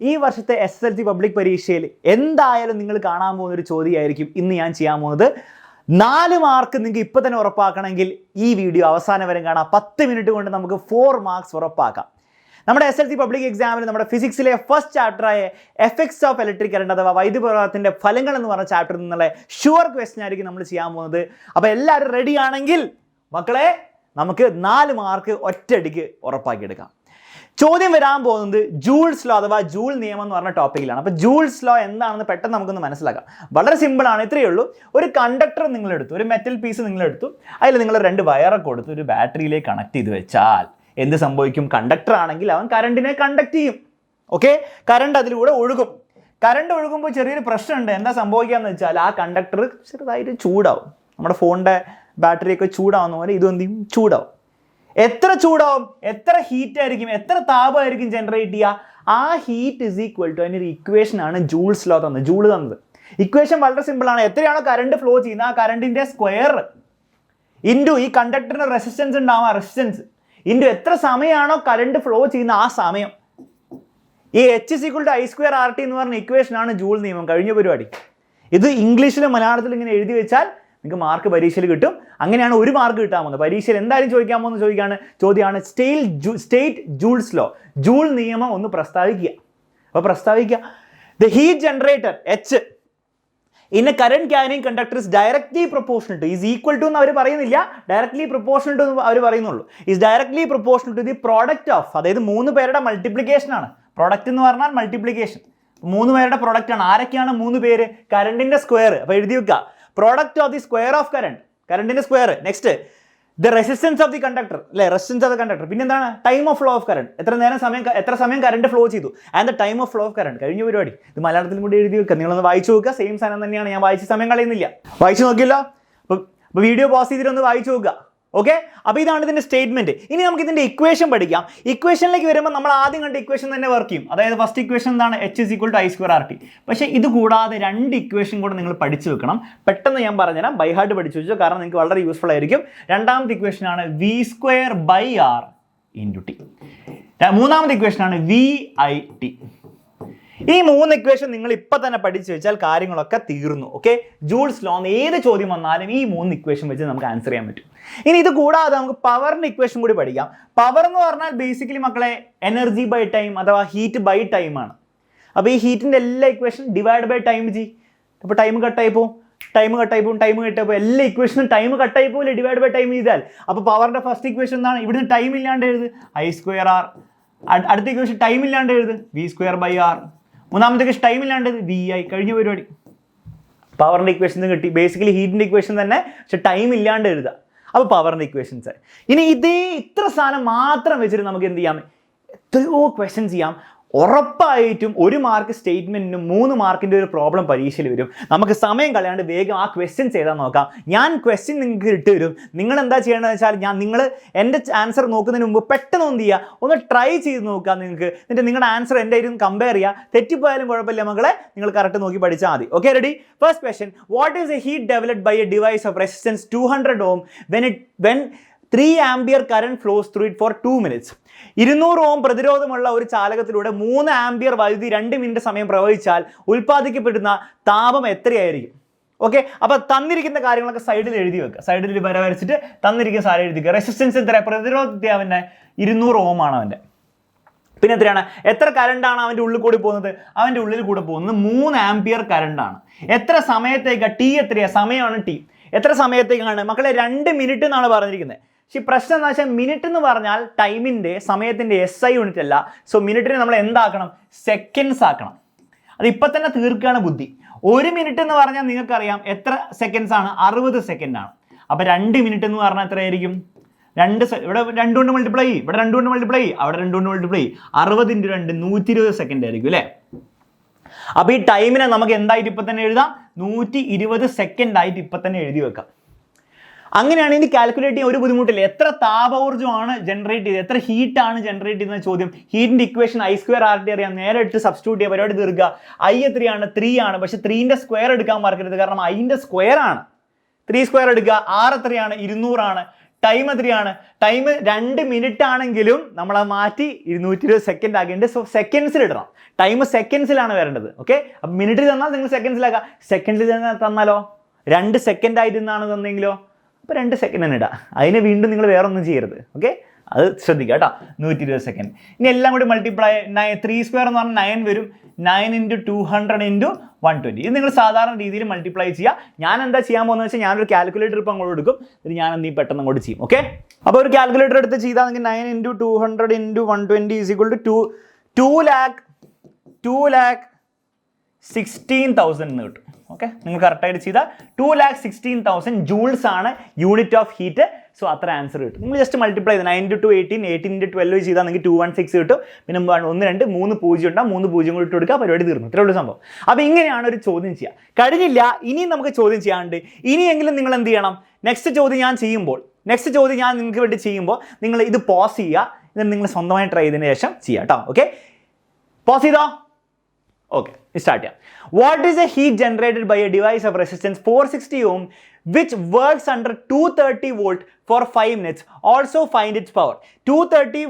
ഈ വർഷത്തെ SSLC public പരീക്ഷയിൽ എന്തായാലും നിങ്ങൾ കാണാൻ പോകുന്ന ഒരു ചോദ്യമായിരിക്കും ഇന്ന് ഞാൻ ചെയ്യാൻ പോകുന്നത്. 4 മാർക്ക് നിങ്ങൾക്ക് ഇപ്പോൾ തന്നെ ഉറപ്പാക്കണമെങ്കിൽ ഈ വീഡിയോ അവസാനം വരെ കാണാം. 10 മിനിറ്റ് കൊണ്ട് നമുക്ക് 4 മാർക്സ് ഉറപ്പാക്കാം. നമ്മുടെ SSLC പബ്ലിക് എക്സാമിന് നമ്മുടെ ഫിസിക്സിലെ ഫസ്റ്റ് ചാപ്റ്ററായ എഫക്ട്സ് ഓഫ് ഇലക്ട്രിക് കറണ്ട് അഥവാ വൈദ്യുത പ്രവാഹത്തിൻ്റെ ഫലങ്ങൾ എന്ന് പറഞ്ഞ ചാപ്റ്ററിൽ നിന്നുള്ള ഷുവർ ക്വസ്റ്റ്യൻ ആയിരിക്കും നമ്മൾ ചെയ്യാൻ പോകുന്നത്. അപ്പോൾ എല്ലാവരും റെഡി ആണെങ്കിൽ മക്കളെ നമുക്ക് 4 മാർക്ക് ഒറ്റയടിക്ക് ഉറപ്പാക്കിയെടുക്കാം. ചോദ്യം വരാൻ പോകുന്നത് ജൂൾസ് ലോ അഥവാ ജൂൾ നിയമം എന്ന് പറഞ്ഞ ടോപ്പിക്കിലാണ്. അപ്പോൾ ജൂൾസ് ലോ എന്താണെന്ന് പെട്ടെന്ന് നമുക്കൊന്ന് മനസ്സിലാക്കാം. വളരെ സിമ്പിളാണ്, ഇത്രയേ ഉള്ളൂ. ഒരു കണ്ടക്ടർ നിങ്ങളെടുത്തു, ഒരു മെറ്റൽ പീസ് നിങ്ങളെടുത്തു, അതിൽ നിങ്ങൾ 2 വയറൊക്കെ കൊടുത്ത് ഒരു ബാറ്ററിയിലേക്ക് കണക്ട് ചെയ്ത് വെച്ചാൽ എന്ത് സംഭവിക്കും? കണ്ടക്ടർ ആണെങ്കിൽ അവൻ കറണ്ടിനെ കണ്ടക്ട് ചെയ്യും. ഓക്കെ, കറണ്ട് അതിലൂടെ ഒഴുകും. കറണ്ട് ഒഴുകുമ്പോൾ ചെറിയൊരു പ്രശ്നമുണ്ട്. എന്താ സംഭവിക്കാന്ന് വെച്ചാൽ ആ കണ്ടക്ടർ ചെറുതായിട്ട് ചൂടാവും. നമ്മുടെ ഫോണിൻ്റെ ബാറ്ററിയൊക്കെ ചൂടാവുന്ന പോലെ ഇതും എന്ത് ചെയ്യും? ചൂടാവും. എത്ര ചൂടാവും? എത്ര ഹീറ്റ് ആയിരിക്കും? എത്ര താപമായിരിക്കും ജനറേറ്റ് ചെയ്യുക? ആ ഹീറ്റ് ഇസ് ഈക്വൽ ടു അതിൻ്റെ ഒരു ഇക്വേഷൻ ആണ് ജൂൾസ് ലോ തന്നത്, ജൂള് തന്നത്. ഇക്വേഷൻ വളരെ സിമ്പിളാണ്. എത്രയാണോ കറണ്ട് ഫ്ലോ ചെയ്യുന്നത് ആ കറണ്ടിൻ്റെ സ്ക്വയർ ഇൻറ്റു ഈ കണ്ടക്ടറിന് റെസിസ്റ്റൻസ് ഉണ്ടാവുക, റെസിസ്റ്റൻസ് ഇൻറ്റു എത്ര സമയമാണോ കറണ്ട് ഫ്ലോ ചെയ്യുന്ന ആ സമയം. ഈ H is equal to I² RT എന്ന് പറഞ്ഞ ഇക്വേഷനാണ് ജൂൾ നിയമം. കഴിഞ്ഞ പരിപാടി. ഇത് ഇംഗ്ലീഷിലും മലയാളത്തിലും ഇങ്ങനെ എഴുതി വെച്ചാൽ നിങ്ങൾക്ക് മാർക്ക് പരീക്ഷയിൽ കിട്ടും. അങ്ങനെയാണ് 1 മാർക്ക് കിട്ടാൻ പോകുന്നത്. പരീക്ഷയിൽ എന്തായാലും ചോദിക്കാൻ പോകുന്ന ചോദ്യമാണ് സ്റ്റേറ്റ് ജൂൾസ് ലോ, ജൂൾ നിയമം ഒന്ന് പ്രസ്താവിക്കുക. അപ്പോൾ പ്രസ്താവിക്കുക, the heat generator H in a current carrying conductor is directly proportional to, is equal to എന്ന് അവർ പറയുന്നില്ല, ഡയറക്ട്ലി പ്രൊപ്പോർഷണൽ ടു എന്ന് അവർ പറയുന്നുള്ളൂ. Is directly proportional to the product of, അതായത് 3 പേരുടെ മൾട്ടിപ്ലിക്കേഷൻ ആണ്. പ്രോഡക്റ്റ് എന്ന് പറഞ്ഞാൽ മൾട്ടിപ്ലിക്കേഷൻ. 3 പേരുടെ പ്രൊഡക്റ്റ് ആണ്. ആരൊക്കെയാണ് 3 പേര്? കറണ്ടിന്റെ സ്ക്വയർ. അപ്പോൾ എഴുതി വെക്കുക, product of the square of current, കറണ്ടിന്റെ square. Next the resistance of the conductor, അല്ലെ, റെസിസ്റ്റൻസ് ഓഫ് ദ കണ്ടക്ടർ. പിന്നെ എന്താണ്? Time of flow of current, എത്ര സമയം കറണ്ട് ഫ്ലോ ചെയ്തു, and the time of flow of current. കഴിഞ്ഞ പരിപാടി. ഇത് മലയാളത്തിലും കൂടി എഴുതി വെക്കുക. നിങ്ങളൊന്ന് വായിച്ചു നോക്കുക. സെയിം സാധനം തന്നെയാണ്. ഞാൻ വായിച്ച സമയം കളയുന്നില്ല. വായിച്ചു നോക്കിയല്ലോ. അപ്പോൾ വീഡിയോ പോസ് ചെയ്തിട്ടൊന്ന് വായിച്ചു നോക്കുക. ഓക്കെ, അപ്പോൾ ഇതാണ് ഇതിൻ്റെ സ്റ്റേറ്റ്മെന്റ്. ഇനി നമുക്ക് ഇതിൻ്റെ ഇക്വേഷൻ പഠിക്കാം. ഇക്വേഷനിലേക്ക് വരുമ്പോൾ നമ്മൾ ആദ്യം കണ്ട ഇക്വേഷൻ തന്നെ വർക്ക് ചെയ്യും. അതായത് ഫസ്റ്റ് ഇക്വേഷൻ എന്താണ്? H is equal to I² RT. പക്ഷേ ഇത് കൂടാതെ 2 ഇക്വേഷൻ കൂടെ നിങ്ങൾ പഠിച്ചു വെക്കണം. പെട്ടെന്ന് ഞാൻ പറഞ്ഞുതരാം, ബൈ ഹാർട്ട് പഠിച്ചു വെച്ചോ, കാരണം നിങ്ങൾക്ക് വളരെ യൂസ്ഫുൾ ആയിരിക്കും. രണ്ടാമത്തെ ഇക്വേഷനാണ് V²/R × T. മൂന്നാമത്തെ ഇക്വേഷനാണ് VIT. ഈ 3 ഇക്വേഷൻ നിങ്ങൾ ഇപ്പം തന്നെ പഠിച്ചു വെച്ചാൽ കാര്യങ്ങളൊക്കെ തീർന്നു. ഓക്കെ, ജൂൾസ് ലോ ഏത് ചോദ്യം വന്നാലും ഈ 3 ഇക്വേഷൻ വെച്ച് നമുക്ക് ആൻസർ ചെയ്യാൻ പറ്റും. ഇനി ഇത് കൂടാതെ നമുക്ക് പവറിൻ്റെ ഇക്വേഷൻ കൂടി പഠിക്കാം. പവർ എന്ന് പറഞ്ഞാൽ ബേസിക്കലി മക്കളെ എനർജി ബൈ ടൈം അഥവാ ഹീറ്റ് ബൈ ടൈം ആണ്. അപ്പോൾ ഈ ഹീറ്റിൻ്റെ എല്ലാ ഇക്വേഷൻ ഡിവൈഡ് ബൈ ടൈം ചെയ്യും. അപ്പോൾ ടൈം കട്ടായി പോകും, എല്ലാ ഇക്വേഷനും ടൈം കട്ടായി പോകില്ല ഡിവൈഡ് ബൈ ടൈം ചെയ്താൽ. അപ്പോൾ പവറിൻ്റെ ഫസ്റ്റ് ഇക്വേഷൻ എന്താണ്? ഇവിടുന്ന് ടൈം ഇല്ലാണ്ട് എഴുത് I²R. അടുത്ത ഇക്വേഷൻ ടൈം ഇല്ലാണ്ട് എഴുത് V²/R. മൂന്നാമത്തെ ഇക്വേഷൻ ടൈം ഇല്ലാണ്ട് VI. കഴിഞ്ഞ പരിപാടി. പവറിൻ്റെ ഇക്വേഷൻ കിട്ടി. ബേസിക്കലി ഹീറ്റിൻ്റെ ഇക്വേഷൻ തന്നെ, പക്ഷെ ടൈം ഇല്ലാണ്ട് എഴുതുക. അപ്പോൾ പവറിൻ്റെ ഇക്വേഷൻസ്. ഇനി ഇത്ര സാധനം മാത്രം വെച്ചിട്ട് നമുക്ക് എന്ത് ചെയ്യാം? എത്രയോ ക്വസ്റ്റ്യൻസ് ചെയ്യാം. ഉറപ്പായിട്ടും 1 മാർക്ക് സ്റ്റേറ്റ്മെന്റിനും 3 മാർക്കിൻ്റെ ഒരു പ്രോബ്ലം പരീക്ഷയിൽ വരും. നമുക്ക് സമയം കളയാണ്ട് വേഗം ആ ക്വസ്റ്റ്യൻസ് ചെയ്താൽ നോക്കാം. ഞാൻ ക്വസ്റ്റ്യൻ നിങ്ങൾക്ക് ഇട്ട് തരും. നിങ്ങൾ എന്താ ചെയ്യേണ്ടതെന്ന് വെച്ചാൽ നിങ്ങൾ എൻ്റെ ആൻസർ നോക്കുന്നതിന് മുമ്പ് പെട്ടെന്ന് എന്ത് ചെയ്യുക, ഒന്ന് ട്രൈ ചെയ്ത് നോക്കുക. നിങ്ങൾക്ക് എന്നിട്ട് നിങ്ങളുടെ ആൻസർ എൻ്റെ ആയിരുന്നു കമ്പയർ ചെയ്യുക. തെറ്റിപ്പോയാലും കുഴപ്പമില്ല മക്കളെ, നിങ്ങൾ കറക്റ്റ് നോക്കി പഠിച്ചാൽ മതി. Okay, ready? First question, what is a heat developed by a device of resistance 200 ohm when 3 ampere current flows through it for 2 minutes? 200 ohm പ്രതിരോധമുള്ള ഒരു ചാലകത്തിലൂടെ 3 ആംപിയർ വൈദ്യുതി 2 മിനിറ്റ് സമയം പ്രവഹിച്ചാൽ ഉൽപ്പാദിക്കപ്പെടുന്ന താപം എത്രയായിരിക്കും? ഓക്കെ, അപ്പോൾ തന്നിരിക്കുന്ന കാര്യങ്ങളൊക്കെ സൈഡിൽ എഴുതി വെക്കുക. സൈഡിൽ വര വരച്ചിട്ട് തന്നിരിക്കുന്ന സാധനം എഴുതി വെക്കുക. റെസിസ്റ്റൻസ് എത്ര? പ്രതിരോധത്തെ അവൻ്റെ 200 ohm ആണ് അവൻ്റെ. പിന്നെ എത്രയാണ്? എത്ര കറണ്ടാണ് അവൻ്റെ ഉള്ളിൽ കൂടി പോകുന്നത്? അവൻ്റെ ഉള്ളിൽ കൂടെ പോകുന്നത് 3 ആംപിയർ കറണ്ടാണ്. എത്ര സമയത്തേക്കാണ്? ടി എത്രയാണ്? സമയമാണ് ടി. എത്ര സമയത്തേക്കാണ് മക്കളെ? 2 മിനിറ്റ് എന്നാണ് പറഞ്ഞിരിക്കുന്നത്. പക്ഷേ പ്രശ്നം എന്താ വെച്ചാൽ മിനിറ്റ് എന്ന് പറഞ്ഞാൽ ടൈമിൻ്റെ, സമയത്തിൻ്റെ SI യൂണിറ്റ് അല്ല. സോ മിനിറ്റിനെ നമ്മൾ എന്താക്കണം? സെക്കൻഡ്സ് ആക്കണം. അത് ഇപ്പം തന്നെ തീർക്കുകയാണ് ബുദ്ധി. 1 മിനിറ്റ് എന്ന് പറഞ്ഞാൽ നിങ്ങൾക്കറിയാം എത്ര സെക്കൻഡ്സ് ആണ്? 60 സെക്കൻഡാണ്. അപ്പോൾ 2 മിനിറ്റ് എന്ന് പറഞ്ഞാൽ എത്രയായിരിക്കും? ഇവിടെ 2 കൊണ്ട് മൾട്ടിപ്ലൈ ചെയ്യും, ഇവിടെ 2 കൊണ്ട് മൾട്ടിപ്ലൈ ചെയ്യും, അവിടെ 2 കൊണ്ട് മൾട്ടിപ്ലൈ ചെയ്യും. 60 × 2 120 സെക്കൻഡ് ആയിരിക്കും അല്ലേ? അപ്പോൾ ഈ ടൈമിനെ നമുക്ക് എന്തായിട്ട് ഇപ്പം തന്നെ എഴുതാം? 120 സെക്കൻഡ് ആയിട്ട് ഇപ്പം തന്നെ എഴുതി വെക്കാം. അങ്ങനെയാണ് ഇനി കാൽക്കുലേറ്റ് ചെയ്യാൻ ഒരു ബുദ്ധിമുട്ടില്ല. എത്ര താപോർജ്ജമാണ് ജനറേറ്റ് ചെയ്തത്, എത്ര ഹീറ്റാണ് ജനറേറ്റ് ചെയ്യുന്ന ചോദ്യം. ഹീറ്റിൻ്റെ ഇക്വേഷൻ I² RT അറിയാം, നേരെ ഇട്ട് സബ്സ്റ്റിറ്റ്യൂട്ട് ചെയ്യുക, പരിപാടി തീർക്കുക. I എത്രയാണ്? 3 ആണ്. പക്ഷേ 3ൻ്റെ സ്ക്വയർ എടുക്കാൻ മറക്കരുത്, കാരണം Iൻ്റെ സ്ക്വയർ ആണ്. 3 സ്ക്വയർ എടുക്കുക. R എത്രയാണ്? 200 ആണ്. ടൈം എത്രയാണ്? ടൈം 2 മിനിറ്റ് ആണെങ്കിലും നമ്മൾ അത് മാറ്റി 220 സെക്കൻഡ് ആക്കേണ്ടത്. സോ സെക്കൻഡ്സിൽ ഇടണം. ടൈം സെക്കൻഡ്സിലാണ് വരേണ്ടത്. ഓക്കെ, അപ്പം മിനിറ്റിൽ തന്നാൽ നിങ്ങൾ സെക്കൻഡ്സിലാക്കാം. സെക്കൻഡിൽ തന്നാലോ 2 സെക്കൻഡ് ആയിരുന്നാണ് തന്നെങ്കിലോ അപ്പോൾ 2 സെക്കൻഡ് തന്നെ ഇടാം. അതിന് വീണ്ടും നിങ്ങൾ വേറെ ഒന്നും ചെയ്യരുത്. ഓക്കെ, അത് ശ്രദ്ധിക്കുക കേട്ടോ. 120 സെക്കൻഡ്. ഇനി എല്ലാം കൂടി മൾട്ടിപ്ലൈ 3² എന്ന് പറഞ്ഞാൽ 9 വരും. 9 × 200 × 120. ഇത് നിങ്ങൾ സാധാരണ രീതിയിൽ മൾട്ടിപ്ലൈ ചെയ്യുക. ഞാൻ എന്താ ചെയ്യാൻ പോകുന്നത് വെച്ചാൽ ഞാനൊരു കാൽക്കുലേറ്റർ ഇപ്പം അങ്ങോട്ട് എടുക്കും. ഇത് ഞാൻ എന്ത് പെട്ടെന്ന് അങ്ങോട്ട് ചെയ്യും. ഓക്കെ, അപ്പോൾ ഒരു കാൽക്കുലേറ്റർ എടുത്ത് ചെയ്താൽ നിങ്ങൾക്ക് 9 × 200 × 120 = 2,16,000 എന്ന് കിട്ടും. ഓക്കെ, നിങ്ങൾ കറക്റ്റായിട്ട് ചെയ്താൽ 2,16,000 ജൂൾസ് ആണ് യൂണിറ്റ് ഓഫ് ഹീറ്റ്. സോ അത്ര ആൻസർ കിട്ടും. നിങ്ങൾ ജസ്റ്റ് മൾട്ടിപ്ലൈ ചെയ്ത് 9 × 2 18, 18 × 12 ചെയ്താൽ നിങ്ങൾക്ക് 216 കിട്ടും. പിന്നെ 1 2 3 0 ഉണ്ടാകും. 3 0 കൂടി ഇട്ട് കൊടുക്കുക. പരിപാടി തീർന്നു. ഇത്രേ ഉള്ളൂ സംഭവം. അപ്പോൾ ഇങ്ങനെയാണ് ഒരു ചോദ്യം ചെയ്യുക. കഴിഞ്ഞില്ല, ഇനിയും നമുക്ക് ചോദ്യം ചെയ്യാനുണ്ട്. ഇനിയെങ്കിലും നിങ്ങൾ എന്ത് ചെയ്യണം? നെക്സ്റ്റ് ചോദ്യം ഞാൻ നിങ്ങൾക്ക് വേണ്ടി ചെയ്യുമ്പോൾ നിങ്ങൾ ഇത് പോസ് ചെയ്യുക. എന്നിട്ട് നിങ്ങൾ സ്വന്തമായി ട്രൈ ചെയ്തതിന് ശേഷം ചെയ്യുക കേട്ടോ. ഓക്കെ, പോസ് ചെയ്തോ? ഓക്കെ, സ്റ്റാർട്ട് ചെയ്യാം. What is a heat generated by a device of resistance 460 ohm which works under 230 volt for 5 minutes? Also find its power. 230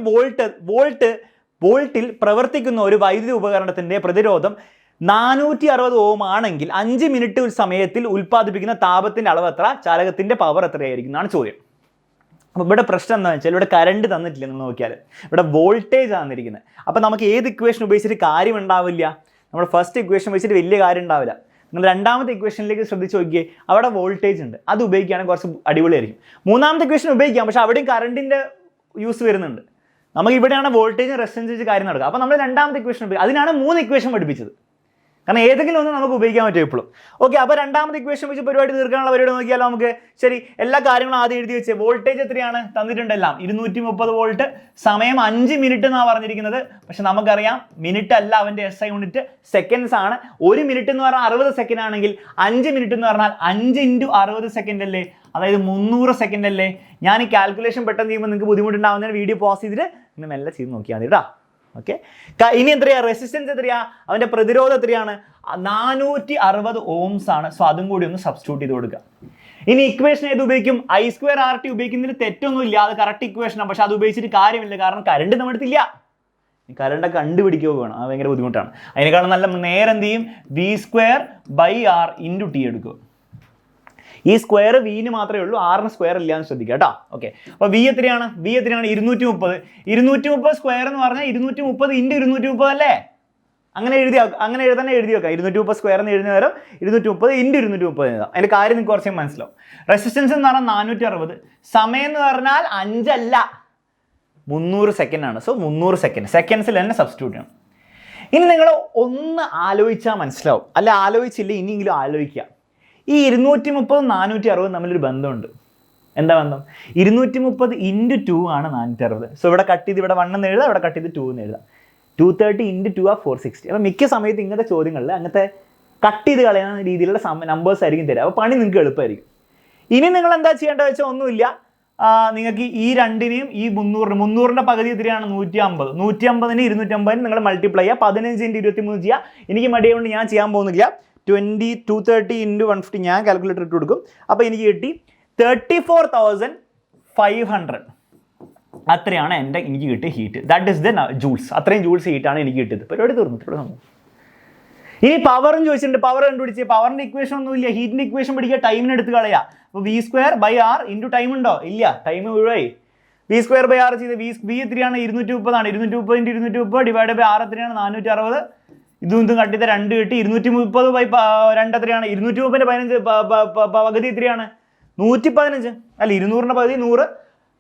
വോൾട്ടിൽ പ്രവർത്തിക്കുന്ന ഒരു വൈദ്യുതി ഉപകരണത്തിന്റെ പ്രതിരോധം 460 ohm ആണെങ്കിൽ 5 മിനിറ്റ് സമയത്തിൽ ഉൽപ്പാദിപ്പിക്കുന്ന താപത്തിന്റെ അളവ് എത്ര? ചാലകത്തിന്റെ പവർ എത്രയായിരിക്കും എന്നാണ് ചോദ്യം. അപ്പോൾ ഇവിടെ പ്രശ്നം എന്താണെന്ന് വെച്ചാൽ ഇവിടെ കറണ്ട് തന്നിട്ടില്ല. നിങ്ങൾ നോക്കിയാൽ ഇവിടെ വോൾട്ടേജ് തന്നിരിക്കുന്നത്. അപ്പോൾ നമുക്ക് ഏത് ഇക്വേഷൻ ഉപയോഗിച്ചിട്ട് കാര്യം ഉണ്ടാവില്ല. നമ്മുടെ ഫസ്റ്റ് ഇക്വേഷൻ വെച്ചിട്ട് വലിയ കാര്യം ഉണ്ടാവില്ല. നിങ്ങൾ രണ്ടാമത്തെ ഇക്വേഷനിലേക്ക് ശ്രദ്ധിച്ച് നോക്കിയേ, അവിടെ വോൾട്ടേജ് ഉണ്ട്. അത് ഉപയോഗിക്കുകയാണെങ്കിൽ കുറച്ച് അടിപൊളിയായിരിക്കും. മൂന്നാമത്തെ ഇക്വേഷൻ ഉപയോഗിക്കാം, പക്ഷേ അവിടെയും കറണ്ടിൻ്റെ യൂസ് വരുന്നുണ്ട്. നമുക്ക് ഇവിടെയാണ് വോൾട്ടേജ് റെസിസ്റ്റൻസ് വെച്ച് കാര്യം നടക്കുക. അപ്പോൾ നമ്മൾ രണ്ടാമത്തെ ഇക്വേഷൻ ഉപയോഗിക്കും. അതിനാണ് 3 ഇക്വേഷൻ പഠിപ്പിച്ചത്. കാരണം ഏതെങ്കിലും ഒന്ന് നമുക്ക് ഉപയോഗിക്കാൻ പറ്റും എപ്പോഴും. ഓക്കെ, അപ്പോൾ രണ്ടാമത്തെ ഇക്വേഷൻ വെച്ച് പരിപാടി തീർക്കാനുള്ള പരിപാടി നോക്കിയാലോ നമുക്ക്. ശരി, എല്ലാ കാര്യങ്ങളും ആദ്യം എഴുതി വെച്ച്. വോൾട്ടേജ് എത്രയാണ് തന്നിട്ടുണ്ടെല്ലാം? 230 വോൾട്ട്. സമയം 5 മിനിറ്റ് എന്നാണ് പറഞ്ഞിരിക്കുന്നത്. പക്ഷെ നമുക്കറിയാം മിനിറ്റ് അല്ല അവൻ്റെ SI യൂണിറ്റ്, സെക്കൻഡ്സ് ആണ്. 1 മിനിറ്റ് എന്ന് പറഞ്ഞാൽ 60 സെക്കൻഡ് ആണെങ്കിൽ 5 മിനിറ്റ് എന്ന് പറഞ്ഞാൽ 5 × 60 സെക്കൻഡ് അല്ലേ? അതായത് 300 സെക്കൻഡ് അല്ലേ? ഞാൻ ഈ കാൽക്കുലേഷൻ പെട്ടെന്ന് ചെയ്യുമ്പോൾ നിങ്ങൾക്ക് ബുദ്ധിമുട്ടുണ്ടാവുന്നതിന് വീഡിയോ പോസ് ചെയ്തിട്ട് നിങ്ങൾ മെല്ലെ ചെയ്ത് നോക്കിയാൽ മതി കേട്ടോ. ഓക്കെ, ഇനി എത്രയാണ് റെസിസ്റ്റൻസ്? എത്രയാണ് അവൻ്റെ പ്രതിരോധം? എത്രയാണ്? 460 ohms ആണ്. സോ അതും കൂടി ഒന്ന് സബ്സ്റ്റിറ്റ്യൂട്ട് ചെയ്ത് കൊടുക്കുക. ഇനി ഇക്വേഷൻ ഏത് ഉപയോഗിക്കും? I²RT ഉപയോഗിക്കുന്നതിന് തെറ്റൊന്നുമില്ല. അത് കറക്റ്റ് ഇക്വേഷനാണ്. പക്ഷെ അത് ഉപയോഗിച്ചിട്ട് കാര്യമില്ല. കാരണം കറണ്ട് നമ്മുടെ അടുത്തില്ല. കറണ്ടൊക്കെ കണ്ടുപിടിക്കുക വേണം. അത് ഭയങ്കര ബുദ്ധിമുട്ടാണ്. അതിനേക്കാളും നല്ല നേരെ എന്ത് ചെയ്യും? V²/R × T എടുക്കുക. ഈ സ്ക്വയർ വിന് മാത്രമേ ഉള്ളൂ, ആറിന് സ്ക്വയർ ഇല്ല എന്ന് ശ്രദ്ധിക്കുക കേട്ടോ. ഓക്കെ, അപ്പോൾ V എത്രയാണ്? 230. 230 സ്ക്വയർ എന്ന് പറഞ്ഞാൽ 230 × 230 അല്ലേ? അങ്ങനെ എഴുതി വെക്കാം. 230 സ്ക്വയർ എന്ന് എഴുതുന്ന നേരം 230 × 230 എഴുതാം. അതിൻ്റെ കാര്യം നിങ്ങൾക്ക് കുറച്ച് മനസ്സിലാവും. റെസിസ്റ്റൻസ് എന്ന് പറഞ്ഞാൽ 460. സമയം എന്ന് പറഞ്ഞാൽ 5 അല്ല 300 സെക്കൻഡ് ആണ്. സോ 300 സെക്കൻഡ്സിൽ തന്നെ സബ്സ്റ്റിറ്റ്യൂട്ട് ചെയ്യണം. ഇനി നിങ്ങൾ ഒന്ന് ആലോചിച്ചാൽ മനസ്സിലാവും. അല്ല ആലോചിച്ചില്ല ഇനിയെങ്കിലും ആലോചിക്കുക. ഈ 230 460 തമ്മിലൊരു ബന്ധമുണ്ട്. എന്താ ബന്ധം? 230 × 2 ആണ് 460. സോ ഇവിടെ കട്ട് ചെയ്ത് ഇവിടെ 1 എന്ന് എഴുതാം, ഇവിടെ കട്ട് ചെയ്ത് 2 എന്ന് എഴുതാം. 230 × 2 = 460. അപ്പോൾ മിക്ക സമയത്ത് ഇങ്ങനത്തെ ചോദ്യങ്ങളിൽ അങ്ങനത്തെ കട്ട് ചെയ്ത് കളയുന്ന രീതിയിലുള്ള നമ്പേഴ്സ് ആയിരിക്കും തരിക. അപ്പോൾ പണി നിങ്ങൾക്ക് എളുപ്പമായിരിക്കും. ഇനി നിങ്ങൾ എന്താ ചെയ്യേണ്ടത് വെച്ചാൽ ഒന്നുമില്ല. നിങ്ങൾക്ക് ഈ രണ്ടിനെയും ഈ 300ന്റെ പകുതി എത്രയാണ്? 150. 150ന് 250 നിങ്ങൾ മൾട്ടിപ്ലൈ ചെയ്യുക. 15 × 23 ചെയ്യുക. എനിക്ക് മടിയായതുകൊണ്ട് ഞാൻ ചെയ്യാൻ പോകുന്നില്ല. 230 × 150 ഞാൻ കാൽക്കുലേറ്റർ ഇട്ട് കൊടുക്കും. അപ്പോൾ എനിക്ക് കിട്ടി 34,500. അത്രയാണ് എനിക്ക് കിട്ടിയ heat. That is the joules. അത്രയും ജൂൾസ് ഹീറ്റാണ് എനിക്ക് കിട്ടിയത്. പരിപാടി തീർന്നു. ഇനി പവറും ചോദിച്ചിട്ടുണ്ട്. പവർ കണ്ടുപിടിച്ച് പവറിന്റെ ഇക്വേഷൻ ഒന്നുമില്ല. ഹീറ്റിന്റെ ഇക്വേഷൻ പിടിക്കുക, ടൈമിന് എടുത്ത് കളയുക. അപ്പോൾ V²/R × ടൈം ഉണ്ടോ? ഇല്ല, ടൈം ഒഴിവായി. V²/R ചെയ്ത് V എത്രയാണ്? 230 ആണ്. 230 × 230 ഡിവൈഡ് ബൈ R എത്രയാണ്? 460. ഇതും കട്ട് ചെയ്ത 2 കിട്ടി. 230/2 എത്രയാണ്? 230ന്റെ 15 പകുതി എത്രയാണ്? 115 അല്ല, 200ന്റെ പകുതി 100,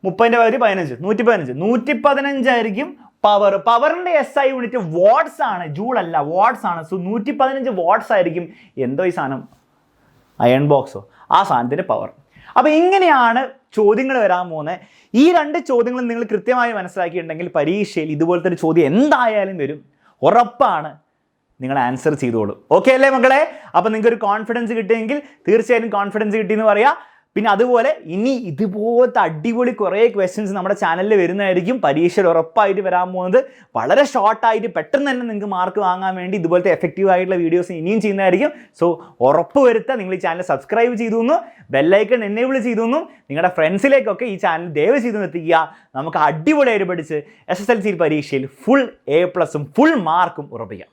30ന്റെ പകുതി 15, 115 ആയിരിക്കും പവർ. പവറിന്റെ SI യൂണിറ്റ് വാട്ട്സ് ആണ്, ജൂൾ അല്ല, വാട്ട്സ് ആണ്. സോ 115 വാട്ട്സ് ആയിരിക്കും എന്തോ ഈ സാധനം, അയൺ ബോക്സോ, ആ സാധനത്തിന്റെ പവർ. അപ്പോൾ ഇങ്ങനെയാണ് ചോദ്യങ്ങൾ വരാൻ പോകുന്നത്. ഈ 2 ചോദ്യങ്ങൾ നിങ്ങൾ കൃത്യമായി മനസ്സിലാക്കിയിട്ടുണ്ടെങ്കിൽ പരീക്ഷയിൽ ഇതുപോലത്തെ ഒരു ചോദ്യം എന്തായാലും വരും, ഉറപ്പാണ്. നിങ്ങൾ ആൻസർ ചെയ്തോളൂ. ഓക്കെ അല്ലേ മക്കളെ? അപ്പോൾ നിങ്ങൾക്ക് ഒരു കോൺഫിഡൻസ് കിട്ടിയെങ്കിൽ തീർച്ചയായും കോൺഫിഡൻസ് കിട്ടിയെന്ന് പറയാം. പിന്നെ അതുപോലെ ഇനി ഇതുപോലത്തെ അടിപൊളി കുറേ ക്വസ്റ്റ്യൻസ് നമ്മുടെ ചാനലിൽ വരുന്നതായിരിക്കും. പരീക്ഷയിൽ ഉറപ്പായിട്ട് വരാൻ പോകുന്നത്. വളരെ ഷോർട്ടായിട്ട് പെട്ടെന്ന് തന്നെ നിങ്ങൾക്ക് മാർക്ക് വാങ്ങാൻ വേണ്ടി ഇതുപോലത്തെ എഫക്റ്റീവ് ആയിട്ടുള്ള വീഡിയോസ് ഇനിയും ചെയ്യുന്നതായിരിക്കും. സോ ഉറപ്പ് വരുത്തുക നിങ്ങൾ ഈ ചാനൽ സബ്സ്ക്രൈബ് ചെയ്തു, ബെല്ലൈക്കൺ എനേബിൾ ചെയ്തു, നിങ്ങളുടെ ഫ്രണ്ട്സിലേക്കൊക്കെ ഈ ചാനൽ ദയവ് ചെയ്തു എത്തിക്കുക. നമുക്ക് അടിപൊളിയായിട്ട് പഠിച്ച് SSLC പരീക്ഷയിൽ ഫുൾ A+ഉം ഫുൾ മാർക്കും ഉറപ്പിക്കാം.